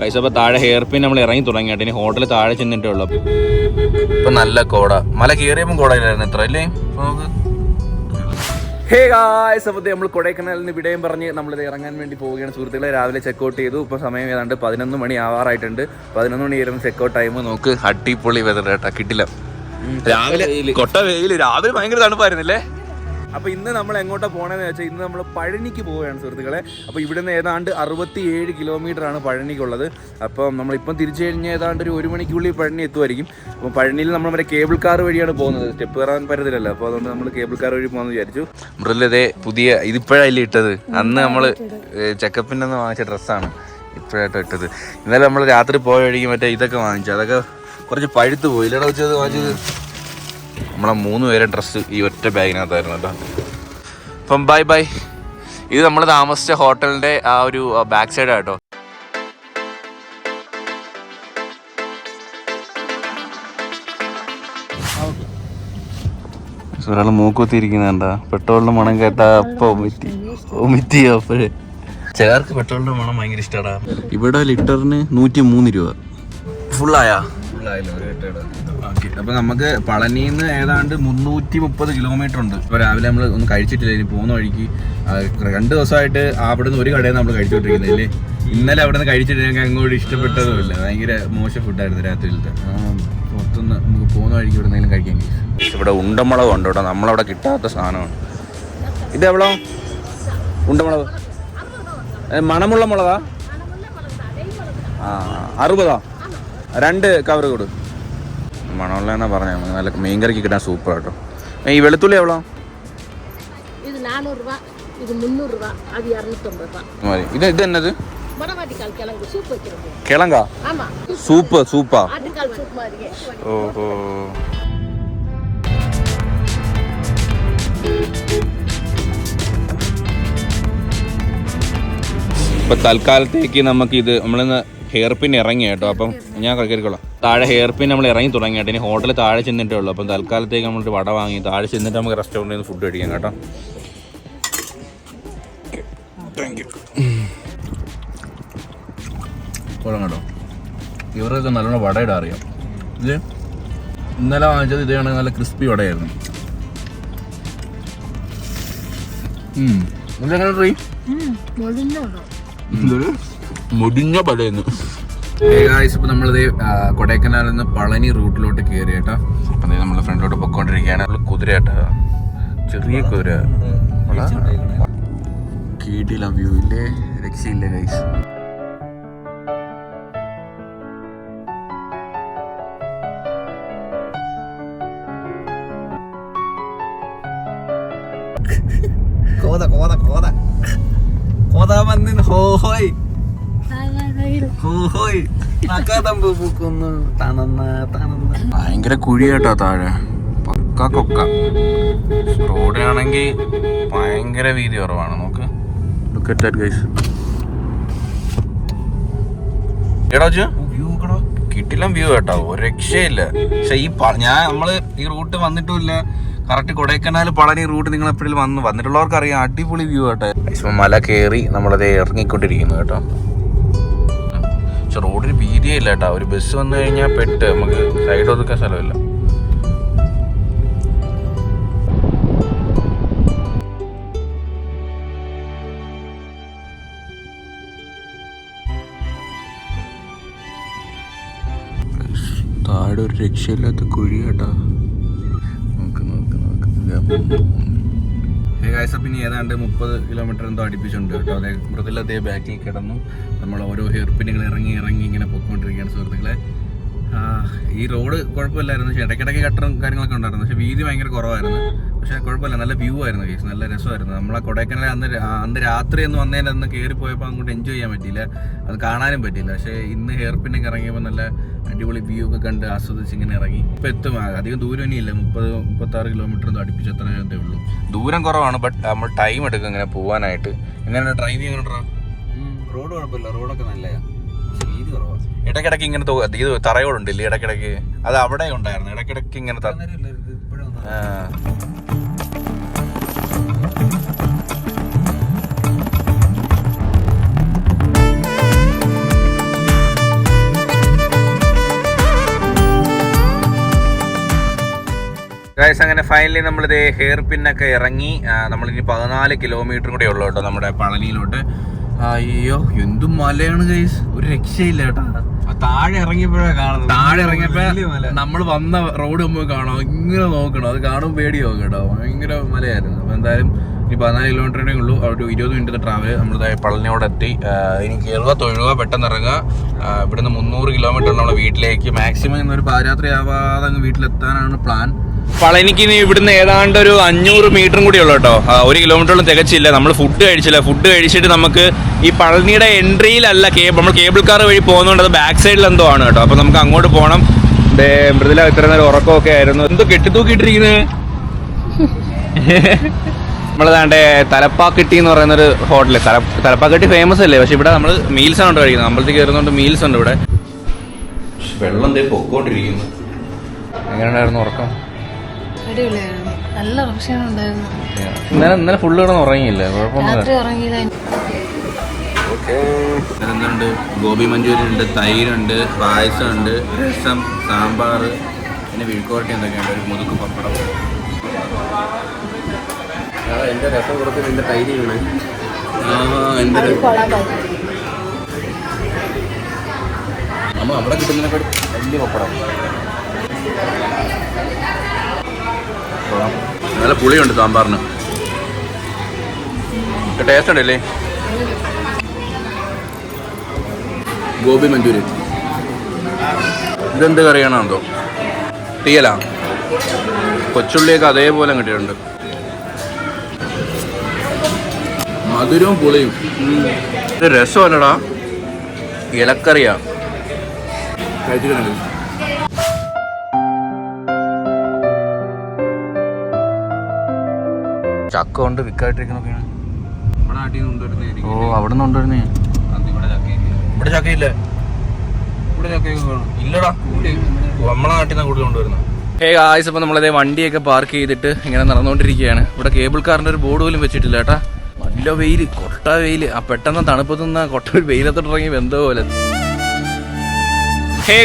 Guys അപ്പോൾ താഴെ hair pin നമ്മൾ ഇറങ്ങി തുടങ്ങിയിട്ട് ഇനി ഹോട്ടലിൽ താഴെ ചെന്നിട്ടേ ഉള്ളൂ. ഇപ്പം നല്ല കോട, മല കയറിയപ്പോൾ കോടയിലായിരുന്നു എത്ര അല്ലേ. ഹേ ഗായ്സ്, അപ്പോൾ നമ്മൾ കൊടൈക്കനാലിൽ നിന്ന് വിടയും പറഞ്ഞ് നമ്മളിത് ഇറങ്ങാൻ വേണ്ടി പോവുകയാണ് സുഹൃത്തുക്കളെ. രാവിലെ ചെക്കൗട്ട് ചെയ്തു. ഇപ്പോൾ സമയം ഏതാണ്ട് 11 മണി ആവാറായിട്ടുണ്ട്. 11 മണി ആയിരുന്നു ചെക്കൗട്ട് ടൈം. നോക്ക്, അടിപൊളി വെതർ കേട്ടോ, കിട്ടില്ല. രാവിലെ കൊട്ട വെയിൽ, രാവിലെ ഭയങ്കര തണുപ്പായിരുന്നില്ലേ. അപ്പോൾ ഇന്ന് നമ്മൾ എങ്ങോട്ടാണ് പോകണമെന്ന് വെച്ചാൽ ഇന്ന് നമ്മൾ പഴനിക്ക് പോവുകയാണ് സുഹൃത്തുക്കളെ. അപ്പോൾ ഇവിടുന്ന് ഏതാണ്ട് 67 കിലോമീറ്ററാണ് പഴനിക്കുള്ളത്. അപ്പം നമ്മളിപ്പം തിരിച്ചു കഴിഞ്ഞാൽ ഏതാണ്ട് ഒരു 1 മണിക്കുള്ളിൽ പഴനി എത്തുമായിരിക്കും. അപ്പോൾ പഴനിയിൽ നമ്മൾ മറ്റേ കേബിൾ കാർ വഴിയാണ് പോകുന്നത്, സ്റ്റെപ്പ് കയറാൻ പറ്റത്തില്ലല്ലോ. അപ്പോൾ അതുകൊണ്ട് നമ്മൾ കേബിൾ കാർ വഴി പോകുമെന്ന് വിചാരിച്ചു. മൃദുലതേ പുതിയ ഇതിപ്പോഴല്ലേ ഇട്ടത്, അന്ന് നമ്മൾ ചെക്കപ്പിൻ്റെ ഒന്ന് വാങ്ങിച്ച ഡ്രസ്സാണ് ഇപ്പോഴായിട്ട് ഇട്ടത്. ഇന്നലെ നമ്മൾ രാത്രി പോയ വഴിക്ക് മറ്റേ ഇതൊക്കെ വാങ്ങിച്ചു, അതൊക്കെ കുറച്ച് പഴുത്ത് പോയി. ഇല്ലടാ വെച്ചത് വാങ്ങിച്ചത് നമ്മളെ 3 പേരെ ഡ്രസ്സ് ഈ ഒറ്റ ബാഗിനകത്തായിരുന്നു കേട്ടോ. അപ്പം ബൈ ബൈ. ഇത് നമ്മൾ താമസിച്ച ഹോട്ടലിൻ്റെ ആ ഒരു ബാക്ക് സൈഡാണ് കേട്ടോ. ഒരാൾ മൂക്കുത്തിരിക്കുന്നുണ്ടാ, പെട്രോളിൻ്റെ മണം കേട്ടാ അപ്പോൾ ഒമിറ്റി അപ്പോഴേ. ചിലർക്ക് പെട്രോളിൻ്റെ മണം ഭയങ്കര ഇഷ്ടമാടാ. ഇവിടെ ലിറ്ററിന് 103 രൂപ. ഫുള്ളായാ? ഫുള്ളായല്ലോ ഒരു കേട്ടോടെ. ഓക്കെ, അപ്പോൾ നമുക്ക് പളനിയിൽ നിന്ന് ഏതാണ്ട് 330 കിലോമീറ്റർ ഉണ്ട്. ഇപ്പോൾ രാവിലെ നമ്മൾ ഒന്നും കഴിച്ചിട്ടില്ല. ഇനി പോകുന്ന വഴിക്ക് 2 ദിവസമായിട്ട് അവിടെ നിന്ന് ഒരു കടയിൽ നമ്മൾ കഴിച്ചുകൊണ്ടിരിക്കുന്നില്ലേ. ഇന്നലെ അവിടെ നിന്ന് കഴിച്ചിട്ട് ഞങ്ങൾക്ക് അങ്ങോട്ട് ഇഷ്ടപ്പെട്ടതുമില്ല, ഭയങ്കര മോശം ഫുഡായിരുന്നു രാത്രിയിലത്തെ. പുറത്തുനിന്ന് നമുക്ക് പോകുന്ന വഴിക്ക് ഇവിടെ എന്തെങ്കിലും കഴിക്കാൻ. ഇവിടെ ഉണ്ടമുളക് ഉണ്ട് കേട്ടോ, നമ്മളവിടെ കിട്ടാത്ത സാധനമാണ്. ഇതെവളോ ഉണ്ടമുളക്? മണമുള്ള മുളകാ? 60 2 കവർ കൊടു. മണമുള്ള എന്നാ പറഞ്ഞ നല്ല മീൻകറിക്ക് കിട്ടാൻ സൂപ്പർ കേട്ടോ. ഈ വെളുത്തുള്ളി എവളോ? ഇത് എന്നത്? കിളങ്ക സൂപ്പ്? സൂപ്പാ? ഓഹോ. ഇപ്പൊ തൽക്കാലത്തേക്ക് നമുക്കിത് നമ്മളിന്ന് ഹെയർ പിൻ ഇറങ്ങി കേട്ടോ. അപ്പം ഞാൻ കയറിക്കോളാം. താഴെ ഹെയർ പിൻ നമ്മൾ ഇറങ്ങി തുടങ്ങിയിട്ട് ഇനി ഹോട്ടലിൽ താഴെ ചെന്നിട്ടേ ഉള്ളൂ. അപ്പം തൽക്കാലത്തേക്ക് നമ്മളൊരു വട വാങ്ങി താഴെ ചെന്നിട്ട് നമുക്ക് റെസ്റ്റോറൻറ്റിൽ നിന്ന് ഫുഡ് കഴിക്കാം കേട്ടോ. Thank you. കൊള്ളാം കേട്ടോ, ഇവരൊക്കെ നല്ലോണം വടയിടാൻ അറിയാം. ഇത് ഇന്നലെ വാങ്ങിച്ചത് ഇതാണ്, നല്ല ക്രിസ്പി വടയായിരുന്നു. ഇതെങ്ങനെ ട്രീ മുടിഞ്ഞ പടയെന്ന്. ഇപ്പോൾ നമ്മളിത് കൊടൈക്കനാലിൽ നിന്ന് പളനി റൂട്ടിലോട്ട് കയറി കേട്ടോ. അപ്പം നമ്മൾ ഫ്രണ്ടിലോട്ട് പൊയ്ക്കൊണ്ടിരിക്കുകയാണ്. നമ്മൾ കുതിര കേട്ടോ, ചെറിയ കുതിര. കീടില്ല വ്യൂ ഇല്ലേ, രക്ഷയില്ല ഗൈസ്. കോത കോത കോത കോത വന്ന് ഹോയ് ഭയങ്കര കുഴി കേട്ടോ താഴെ, പക്ക കൊക്ക. റോഡ് ആണെങ്കിൽ ഭയങ്കര വീതി കുറവാണ്. നോക്ക്, ലുക്ക് അറ്റ് ദാറ്റ് ഗൈസ്. എടാ വ്യൂ കിട്ടില്ല വ്യൂ കേട്ടോ, ഒരു രക്ഷയില്ല. പക്ഷെ നമ്മള് ഈ റൂട്ട് വന്നിട്ടുമില്ല. കറക്റ്റ് കൊടൈക്കനാൽ പളനി റൂട്ട് നിങ്ങൾ എപ്പോഴും വന്നിട്ടുള്ളവർക്ക് അറിയാം, അടിപൊളി വ്യൂ കേട്ടോ. ഇപ്പം മല കയറി നമ്മളത് ഇറങ്ങിക്കൊണ്ടിരിക്കുന്നു കേട്ടോ. പക്ഷെ റോഡിന് വീതിയേ ഇല്ല കേട്ടോ. ഒരു ബസ് വന്നു കഴിഞ്ഞാൽ പെട്ട് നമുക്ക് സൈഡ് ഒതുക്കാൻ സ്ഥലമില്ല. താഴെ ഒരു രക്ഷയില്ലാത്ത കുഴി കേട്ടോ. പിന്നെ ഏതാണ്ട് 30 കിലോമീറ്റർ എന്തോ അടുപ്പിച്ചുണ്ട് കേട്ടോ. അതെ, മൃദുല അതേ ബാക്കിൽ കിടന്നു. നമ്മൾ ഓരോ ഹെയർ പിന്നുകൾ ഇറങ്ങി ഇങ്ങനെ പൊയ്ക്കൊണ്ടിരിക്കുകയാണ് സുഹൃത്തുക്കളെ. ഈ റോഡ് കുഴപ്പമില്ലായിരുന്നു, പക്ഷേ ഇടയ്ക്കിടയ്ക്ക് കട്ടറും കാര്യങ്ങളൊക്കെ ഉണ്ടായിരുന്നു. പക്ഷേ വീതി ഭയങ്കര കുറവായിരുന്നു. പക്ഷേ കുഴപ്പമില്ല, നല്ല വ്യൂ ആയിരുന്നു കേസ്, നല്ല രസമായിരുന്നു. നമ്മളെ കൊടൈക്കനാൽ അന്ന് രാത്രി ഒന്ന് വന്നതിൻ്റെ അന്ന് കയറിപ്പോയപ്പോൾ അങ്ങോട്ട് എൻജോയ് ചെയ്യാൻ പറ്റിയില്ല, അത് കാണാനും പറ്റിയില്ല. പക്ഷേ ഇന്ന് ഹെയർ പിന്നൊക്കെ ഇറങ്ങിയപ്പോൾ നല്ല അടിപൊളി വ്യൂ ഒക്കെ കണ്ട് ആസ്വദിച്ച് ഇങ്ങനെ ഇറങ്ങി. ഇപ്പം എത്തും, അധികം ദൂരം ഇനിയില്ല, 30-36 കിലോമീറ്റർ എന്തോ അടുപ്പിച്ച് എത്രയേ ഉള്ളൂ. ദൂരം കുറവാണ്, ബട്ട് നമ്മൾ ടൈം എടുക്കും ഇങ്ങനെ പോകാനായിട്ട്. എങ്ങനെ ഡ്രൈവ് ചെയ്യാൻ? റോഡ് കുഴപ്പമില്ല, റോഡൊക്കെ നല്ലതാണ്, വീതി കുറവാണ്. ഇടയ്ക്കിടയ്ക്ക് ഇങ്ങനെ ഇത് തറയോടുണ്ടല്ലേ ഇടയ്ക്കിടയ്ക്ക്, അത് അവിടെ ഉണ്ടായിരുന്നു. ഇടയ്ക്കിടയ്ക്ക് ഇങ്ങനെ ഗൈസ് അങ്ങനെ ഫൈനലി നമ്മളിത് ഹെയർ പിന്നൊക്കെ ഇറങ്ങി. നമ്മളിനി 14 കിലോമീറ്റർ കൂടെ ഉള്ളു കേട്ടോ നമ്മുടെ പളനിയിലോട്ട്. അയ്യോ എന്തും മലയാണ് ഗൈസ്, ഒരു രക്ഷയില്ല കേട്ടോ. താഴെ ഇറങ്ങിയപ്പോഴാണ് കാണുന്നത്. താഴെ ഇറങ്ങിയപ്പോ നമ്മൾ വന്ന റോഡ് മുമ്പ് കാണാം, ഇങ്ങനെ നോക്കണം, അത് കാണും പേടിയാവും കേട്ടോ. ഭയങ്കര മലയായിരുന്നു. അപ്പൊ എന്തായാലും ഈ 14 കിലോമീറ്ററേ ഉള്ളൂ. ഒരു 20 മിനിറ്റ് ട്രാവൽ. നമ്മളിതായി പളനിയോടെ എത്തി. ഇനി കയറുക, തൊഴുക, പെട്ടെന്ന് ഇറങ്ങുക. ഇവിടുന്ന് 300 കിലോമീറ്റർ നമ്മളെ വീട്ടിലേക്ക്. മാക്സിമം ഇന്നൊരു പാരാത്രി ആവാതെ അങ്ങ് വീട്ടിലെത്താനാണ് പ്ലാൻ. പളനിക്ക് ഇനി ഇവിടുന്ന് ഏതാണ്ട് ഒരു 500 മീറ്ററും കൂടി ഉള്ളു കേട്ടോ. 1 കിലോമീറ്ററോളം തികച്ചില്ല. നമ്മൾ ഫുഡ് കഴിച്ചില്ല. ഫുഡ് കഴിച്ചിട്ട് നമുക്ക് ഈ പളനിയുടെ എൻട്രിയിലല്ല, നമ്മൾ കേബിൾ കാർ വഴി പോകുന്നതുകൊണ്ട് അത് ബാക്ക് സൈഡിൽ എന്തോ ആണ് കേട്ടോ. അപ്പൊ നമുക്ക് അങ്ങോട്ട് പോകണം. മൃദുല ഇത്ര നേരം ഉറക്കമൊക്കെ ആയിരുന്നു. എന്തോ കെട്ടിത്തൂക്കിയിട്ടിരിക്കുന്നത്. നമ്മളതാണ്ട് തലപ്പാക്കെട്ടി എന്ന് പറയുന്നൊരു ഹോട്ടല്. തലപ്പാക്കെട്ടി ഫേമസ് അല്ലേ, പക്ഷെ ഇവിടെ നമ്മൾ മീൽസ് ആണ് കഴിക്കുന്നത്. അമ്പലത്തിൽ കയറുന്നതുകൊണ്ട് മീൽസ് ഉണ്ട് ഇവിടെ. വെള്ളം പൊക്കോണ്ടിരിക്കുന്നു. എങ്ങനെയുണ്ടായിരുന്നു ഉറക്കം? ഇന്നലെ ഫുള്ള് കിടന്ന് ഉറങ്ങിയില്ല, കുഴപ്പമൊന്നുമില്ല. എന്തുണ്ട്, ഗോബി മഞ്ചൂരിയൻ ഉണ്ട്, തൈരുണ്ട്, പായസം ഉണ്ട്, രസം, സാമ്പാർ, പിന്നെ വിഴുക്കോരട്ടി എന്തൊക്കെയുണ്ട്, ഒരു മുതുക്ക് പപ്പടം. എന്റെ രസം കൊടുത്ത് എന്റെ തൈര് വീണ്. നമ്മൾ അവിടെ കിട്ടുന്നതിനൊക്കെ വലിയ പപ്പടം. നല്ല പുളിയുണ്ട് സാമ്പാറിന്. ടേസ്റ്റ് ഉണ്ടല്ലേ. ഗോബി മഞ്ചൂരിയൻ. ഇതെന്ത് കറിയാണോ എന്തോ, തീയല. കൊച്ചുള്ളിയൊക്കെ അതേപോലെ കിട്ടിയിട്ടുണ്ട്. മധുരവും പുളിയും. ഇത് രസമല്ലടാ, ഇലക്കറിയാ. കഴിച്ചിട്ടുണ്ട്. ചക്ക കൊണ്ട് വിൽക്കായിട്ടിരിക്കുന്നൊക്കെയാണ്. ഓ, അവിടെ നിന്ന് കൊണ്ടുവരുന്നേ. ഇവിടെ ചക്കയില്ല. ഇവിടെ ചക്ക ഇല്ലടാ, നമ്മളെ നാട്ടിൽ നിന്ന് കൂടുതൽ കൊണ്ടുവരുന്നത്. ഗായ്സ്, അപ്പോൾ നമ്മളതേ വണ്ടിയൊക്കെ പാർക്ക് ചെയ്തിട്ട് ഇങ്ങനെ നടന്നുകൊണ്ടിരിക്കുകയാണ്. ഇവിടെ കേബിൾ കാറിൻ്റെ ഒരു ബോർഡ് പോലും വെച്ചിട്ടില്ല കേട്ടാ. നല്ല വെയിൽ, കൊട്ട വെയിൽ. ആ പെട്ടെന്ന് തണുപ്പത്ത് നിന്ന് കൊട്ട വെയിലത്തോട്ട് ഇറങ്ങി എന്തോ പോലെ.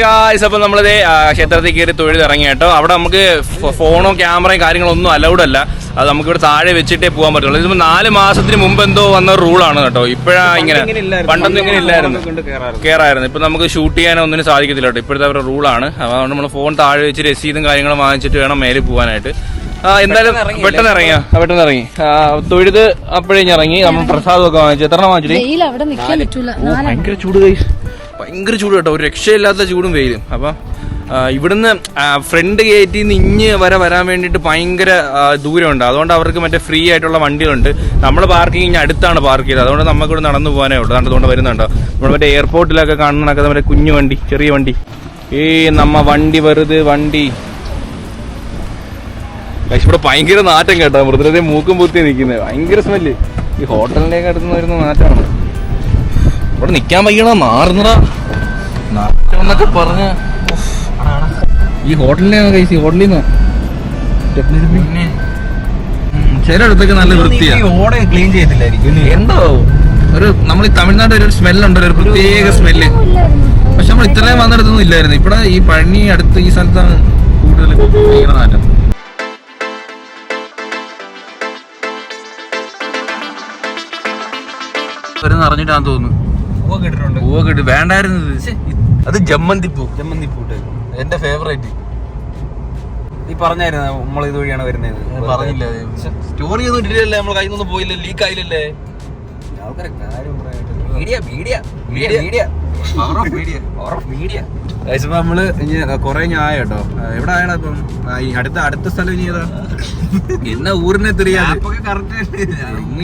ഗായ്സ്, അപ്പോൾ നമ്മളതേ ക്ഷേത്രത്തിൽ കയറി തൊഴുതിറങ്ങി കേട്ടോ. അവിടെ നമുക്ക് ഫോണോ ക്യാമറയും കാര്യങ്ങളൊന്നും അലൗഡ് അല്ല. അത് നമുക്കിവിടെ താഴെ വെച്ചിട്ടേ പോകാൻ പറ്റുള്ളൂ. ഇതിപ്പോൾ 4 മാസത്തിന് മുമ്പ് എന്തോ വന്ന റൂളാണ് കേട്ടോ. ഇപ്പോഴാ ഇങ്ങനെ, പണ്ടൊന്നും ഇങ്ങനെ ഇല്ലായിരുന്നു, കയറായിരുന്നു. ഇപ്പൊ നമുക്ക് ഷൂട്ട് ചെയ്യാനോ ഒന്നിനും സാധിക്കത്തില്ല കേട്ടോ. ഇപ്പോഴത്തെ അവരുടെ റൂളാണ്. അതുകൊണ്ട് നമ്മൾ ഫോൺ താഴെ വെച്ച് രസീതും കാര്യങ്ങളും വാങ്ങിച്ചിട്ട് വേണം മേലെ പോകാനായിട്ട്. എന്തായാലും പെട്ടെന്ന് ഇറങ്ങി തൊഴുത് അപ്പോഴേ ഇറങ്ങി. നമ്മൾ പ്രസാദമൊക്കെ വാങ്ങിച്ചു. എത്ര വാങ്ങിച്ചിട്ട്? ഭയങ്കര ചൂട് കൈസ്, ഭയങ്കര ചൂട് കേട്ടോ. ഒരു രക്ഷയില്ലാത്ത ചൂടും വെയിലും. അപ്പം ഇവിടുന്ന് ഫ്രണ്ട് ഗേറ്റിൽ നിന്ന് ഇഞ്ഞ് വരാൻ വേണ്ടിയിട്ട് ഭയങ്കര ദൂരമുണ്ട്. അതുകൊണ്ട് അവർക്ക് മറ്റേ ഫ്രീ ആയിട്ടുള്ള വണ്ടികളുണ്ട്. നമ്മൾ പാർക്കിങ് ഇനി അടുത്താണ് പാർക്ക് ചെയ്തത്. അതുകൊണ്ട് നമുക്കിവിടെ നടന്നു പോകാനേ ഉള്ളൂ. അതുകൊണ്ട് വരുന്നുണ്ടോ നമ്മൾ മറ്റേ എയർപോർട്ടിലൊക്കെ കാണണൊക്കെ മറ്റേ കുഞ്ഞു വണ്ടി, ചെറിയ വണ്ടി. നമ്മ വണ്ടി വെറുതെ വണ്ടി. പക്ഷെ ഇവിടെ ഭയങ്കര നാറ്റം കേട്ടോ. മൃദുലത്തെ മൂക്കും പൂത്തി നിൽക്കുന്നത്. ഭയങ്കര സ്മെല്ല്. ഈ ഹോട്ടലിലേക്ക് അടുത്ത് വരുന്ന നാറ്റമാണ്. ഇവിടെ നിൽക്കാൻ വയ്യണ, മാറുന്നടാ നാറ്റം എന്നൊക്കെ പറഞ്ഞ. ഈ ഹോട്ടലിലാണ് കഴിച്ച്, ഹോട്ടലിൽ നിന്ന് പിന്നെ ചിലയിടത്തൊക്കെ നല്ല വൃത്തിയാണ്. ഓടെ ക്ലീൻ ചെയ്തില്ലായിരിക്കും എന്തോ. ഒരു നമ്മൾ ഈ തമിഴ്നാട് ഒരു സ്മെല്ലുണ്ടല്ലോ, ഒരു പ്രത്യേക സ്മെല്ല്. പക്ഷെ നമ്മൾ ഇത്രയും വന്നിടത്തൊന്നും ഇല്ലായിരുന്നു. ഇവിടെ ഈ പഴനി അടുത്ത് ഈ സ്ഥലത്താണ് കൂടുതൽ ഭയങ്കര നാറ്റം. അറിഞ്ഞിട്ടാന്ന് തോന്നുന്നു. പൂവ് കിട്ടും വേണ്ടായിരുന്നത്. അത് ജമ്മന്തിപ്പൂട്ട് എന്റെ ഫേവറേറ്റ്. നീ പറഞ്ഞായിരുന്നു നമ്മൾ ഇത് വഴിയാണ് വരുന്നത്. പറഞ്ഞില്ല, സ്റ്റോറി ഒന്നും ഇട്ടില്ലല്ലേ, നമ്മൾ കയ്യിൽ നിന്നൊന്നും പോയില്ല, ലീക്ക് ആയില്ലല്ലേ. ആൾക്കാരെ കാര്യം നമ്മള് ഇനി കൊറേ ഞായ കേട്ടോ. എവിടെ ആയടാ ഇപ്പം? അടുത്ത സ്ഥലം ഇനി ഏതാ? എന്നാ ഊരിനെ തെറിയാതെ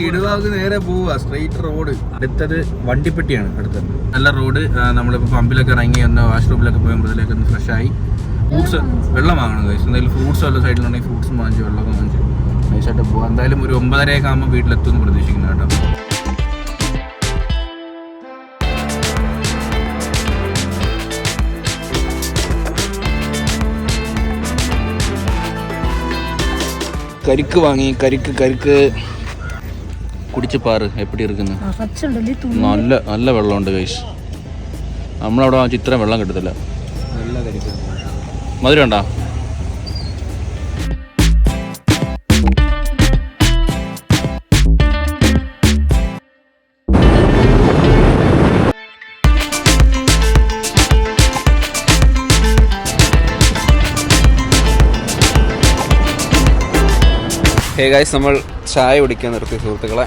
ഇടുവാക്ക് നേരെ പോവുക, സ്ട്രെയിറ്റ് റോഡ്. അടുത്തത് വണ്ടിപ്പെട്ടിയാണ് അടുത്തത്. നല്ല റോഡ്. നമ്മളിപ്പോ പമ്പിലൊക്കെ ഇറങ്ങി ഒന്ന് വാഷ്റൂമിലൊക്കെ പോകുമ്പോഴത്തേക്ക് ഒന്ന് ഫ്രഷ് ആയി. ഫ്രൂട്ട്സ്, വെള്ളം വാങ്ങണം കഴിച്ചു. എന്തായാലും ഫ്രൂട്ട്സ് വല്ല സൈഡിലുണ്ടെങ്കിൽ ഫ്രൂട്ട്സും വാങ്ങിച്ച് വെള്ളമൊക്കെ വാങ്ങിച്ച് നൈസായിട്ട് പോവാം. എന്തായാലും ഒരു 9:30 ആകുമ്പോൾ വീട്ടിലെത്തുമെന്ന് പ്രതീക്ഷിക്കുന്നു കേട്ടോ. കരിക്ക് വാങ്ങി. കരിക്ക് കുടിച്ച് പാറ് എപ്പിടി ഇരിക്കുന്നു. നല്ല വെള്ളമുണ്ട് ഗൈസ്. നമ്മളവിടെ വാങ്ങിച്ച് ഇത്രയും വെള്ളം കിട്ടത്തില്ല. മധുരം ഉണ്ടോ? ഹേ ഗൈസ്, നമ്മൾ ചായ കുടിക്കാൻ നിർത്തി സുഹൃത്തുക്കളെ.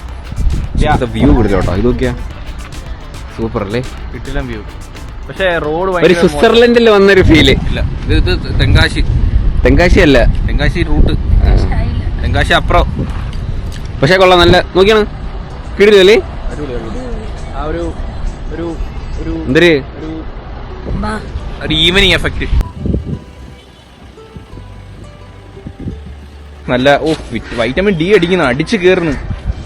വ്യൂ കുടിച്ചോട്ടോ, ഇത് നോക്കിയാ സൂപ്പർ അല്ലേ? കിട്ടില്ല വ്യൂ. പക്ഷേ റോഡ് ഒരു സ്വിറ്റ്സർലൻഡിൽ വന്നൊരു ഫീല്. ഇല്ല, ഇത് തെങ്കാശി. തെങ്കാശി അല്ല, തെങ്കാശി റൂട്ട്, തെങ്കാശി അപ്പുറം. പക്ഷെ കൊള്ളാം, നല്ല നോക്കിയാണ് കിടിലല്ലേ? ആ ഒരു എന്തൊരു ഒരു ഈവനിങ് എഫക്റ്റ്. നല്ല വൈറ്റമിൻ ഡി അടിക്കുന്നു, അടിച്ച് കയറുന്നു.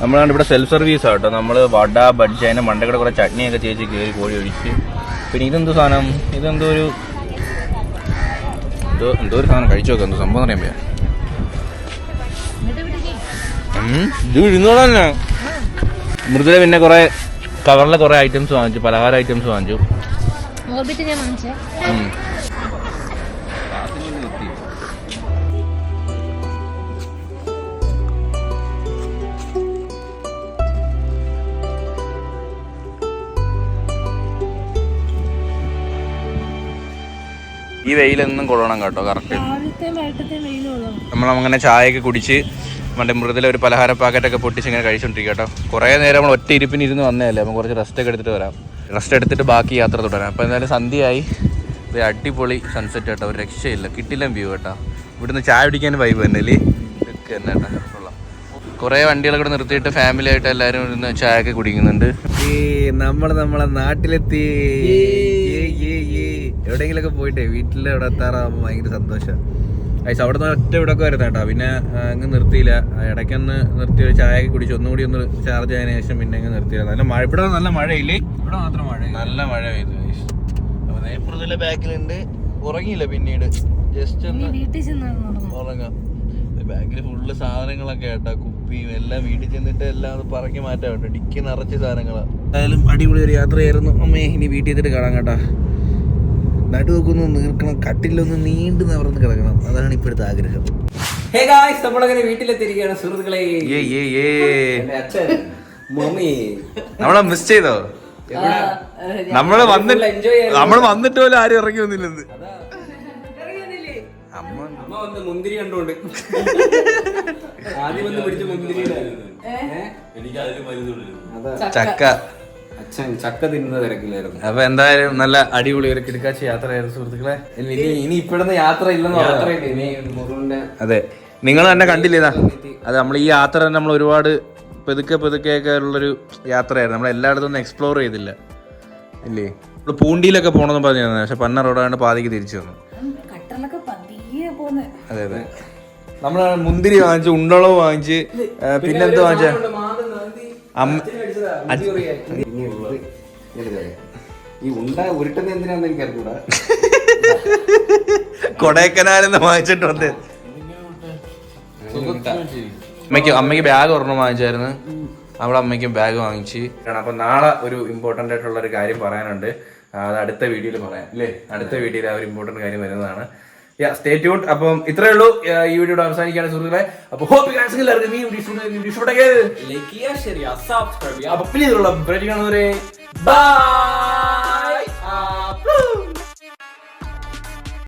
നമ്മളാണ് ഇവിടെ സെൽഫ് സർവീസ് ആട്ടോ. നമ്മൾ വട ബജ്ജി അതിൻ്റെ മണ്ടക്കടെ കുറെ ചട്നിയൊക്കെ ചേച്ചി കയറി കോഴി ഒഴിച്ച്. പിന്നെ ഇതെന്തോ സാധനം, ഇതെന്തോ ഒരു എന്തോ ഒരു സാധനം കഴിച്ചു നോക്കാം. എന്തോ സംഭവം എന്ന് പറയാൻ ഇത് ഇരുന്നോളാം തന്നെ. മൃദുല പിന്നെ കുറെ കവറിലെ കുറെ ഐറ്റംസ് വാങ്ങിച്ചു, പലഹാര ഐറ്റംസ് വാങ്ങിച്ചു. ഈ വെയിലൊന്നും കൊള്ളണം കേട്ടോ, കറക്റ്റ്. നമ്മളങ്ങനെ ചായയൊക്കെ കുടിച്ച് മറ്റേ മൃദുല ഒരു പലഹാര പാക്കറ്റൊക്കെ പൊട്ടിച്ച് ഇങ്ങനെ കഴിച്ചോണ്ടിരിക്കും കേട്ടോ. കുറേ നേരം നമ്മൾ ഒറ്റ ഇരിപ്പിന് ഇരുന്ന് വന്നതല്ലേ, അപ്പം കുറച്ച് റെസ്റ്റൊക്കെ എടുത്തിട്ട് വരാം. റെസ്റ്റ് എടുത്തിട്ട് ബാക്കി യാത്ര തുടരാം. അപ്പോൾ എന്തായാലും സന്ധ്യയായി. ഒരു അടിപൊളി സൺസെറ്റ് കേട്ടോ, ഒരു രക്ഷയില്ല, കിട്ടില്ല വ്യൂ കേട്ടോ. ഇവിടുന്ന് ചായ കുടിക്കാൻ വൈബ് തന്നെ അല്ലേ? ഇതൊക്കെ തന്നെ കേട്ടോ, കൊള്ളാം. കുറേ വണ്ടികളൊക്കെ നിർത്തിയിട്ട് ഫാമിലി ആയിട്ട് എല്ലാവരും ഇരുന്ന് ചായയൊക്കെ കുടിക്കുന്നുണ്ട്. നമ്മളെ നാട്ടിലെത്തി. എവിടെയെങ്കിലൊക്കെ പോയിട്ടേ വീട്ടിൽ ഇവിടെ എത്താറാകുമ്പോൾ ഭയങ്കര സന്തോഷം. അവിടെ നിന്ന് ഒറ്റ ഇവിടെയൊക്കെ വരുന്ന കേട്ടോ. പിന്നെ അങ്ങ് നിർത്തിയില്ല, ഇടയ്ക്കൊന്ന് നിർത്തി ഒരു ചായയൊക്കെ കുടിച്ച് ഒന്നുകൂടി ഒന്ന് ചാർജ് ആയതിനു ശേഷം പിന്നെ അങ്ങ് നിർത്തിയില്ല. നല്ല മഴ, ഇവിടെ നല്ല മഴയില്ലേ? ഇവിടെ മാത്രം മഴ, നല്ല മഴ പെയ്തു. അപ്പോൾ ബാക്കിലുണ്ട്, ഉറങ്ങിയില്ല. പിന്നീട് ജസ്റ്റ് ഒന്ന് ഉറങ്ങാം. ബാഗിൽ ഫുള്ള് സാധനങ്ങളൊക്കെ കേട്ടോ, കുപ്പിയും എല്ലാം. വീട്ടിൽ ചെന്നിട്ട് എല്ലാം ഒന്ന് പറക്കി മാറ്റാം കേട്ടോ, ഡിക്കി നിറച്ച് സാധനങ്ങളാണ്. എന്തായാലും അടിപൊളി ഒരു യാത്രയായിരുന്നു. അമ്മേ, ഇനി വീട്ടിൽ ചെയ്തിട്ട് കാണാം കേട്ടോ. നടുവൊക്കെ ഒന്ന് നീർക്കണം, കട്ടിലൊന്ന് നീണ്ടു നിവർന്ന് കിടക്കണം, അതാണ് ഇപ്പോഴത്തെ ആഗ്രഹം. ഹേ ഗായ്സ്, നമ്മളങ്ങനെ വീട്ടിലെത്തിയിരിക്കുകയാണ് സുഹൃത്തുക്കളെ. മമ്മി നമ്മളെ മിസ് ചെയ്തോ? നമ്മൾ വന്നിട്ട് പോലും ആരും ഇറങ്ങി വന്നില്ലെന്ന്. അമ്മ വന്ന് മുന്തിരി കണ്ടോണ്ട് ആദ്യം വന്ന് പിടിച്ച മുന്തിരി ചക്ക. അച്ഛൻ ചക്ക തിന്നുന്ന തിരക്കില്ലായിരുന്നു. അപ്പൊ എന്തായാലും നല്ല അടിപൊളി ഒരു കിടക്കാച്ചി യാത്രയായിരുന്നു സുഹൃത്തുക്കളെ. ഇനി ഇപ്പോഴത്തെ യാത്ര ഇല്ലെന്ന് യാത്രയുണ്ട് ഇനി മുറുവിന്റെ. അതെ, നിങ്ങൾ തന്നെ കണ്ടില്ലേ ഇതാ. അത് നമ്മൾ ഈ യാത്ര തന്നെ നമ്മൾ ഒരുപാട് പെതുക്കെ ഉള്ളൊരു യാത്രയായിരുന്നു. നമ്മൾ എല്ലായിടത്തും ഒന്നും എക്സ്പ്ലോർ ചെയ്തില്ല ഇല്ലേ. നമ്മൾ പൂണ്ടിയിലൊക്കെ പോകണമെന്ന് പറഞ്ഞിരുന്നു, പക്ഷെ പന്ന റോഡാണ്ട് പാതിക്ക് തിരിച്ചു വന്നു. അതെ അതെ, നമ്മൾ മുന്തിരി വാങ്ങിച്ചു, ഉണ്ടളവ് വാങ്ങിച്ച്, പിന്നെന്തോ വാങ്ങിച്ച ഈ ഉണ്ട ഉരുട്ടുന്ന എന്തിനാന്ന് എനിക്ക് അറിഞ്ഞൂടാ. കൊടൈക്കനാലിന്ന് വാങ്ങിച്ചിട്ട് വന്നേ. അമ്മയ്ക്ക് ബാഗ് ഒരെണ്ണം വാങ്ങിച്ചായിരുന്നു, അവിടെ അമ്മയ്ക്കും ബാഗ് വാങ്ങിച്ച്. അപ്പൊ നാളെ ഒരു ഇമ്പോർട്ടന്റ് ആയിട്ടുള്ള ഒരു കാര്യം പറയാനുണ്ട്, അത് അടുത്ത വീഡിയോയിൽ പറയാം അല്ലേ. അടുത്ത വീഡിയോയിൽ ആ ഒരു ഇമ്പോർട്ടന്റ് കാര്യം വരുന്നതാണ്. Stay tuned. അപ്പം ഇത്രയേ ഉള്ളൂ, ഈ വീഡിയോ അവസാനിക്കുകയാണ് സുഹൃത്തുക്കളെ. അപ്പൊ ഹോപ്പ് എല്ലാവർക്കും ഈ ബൈ.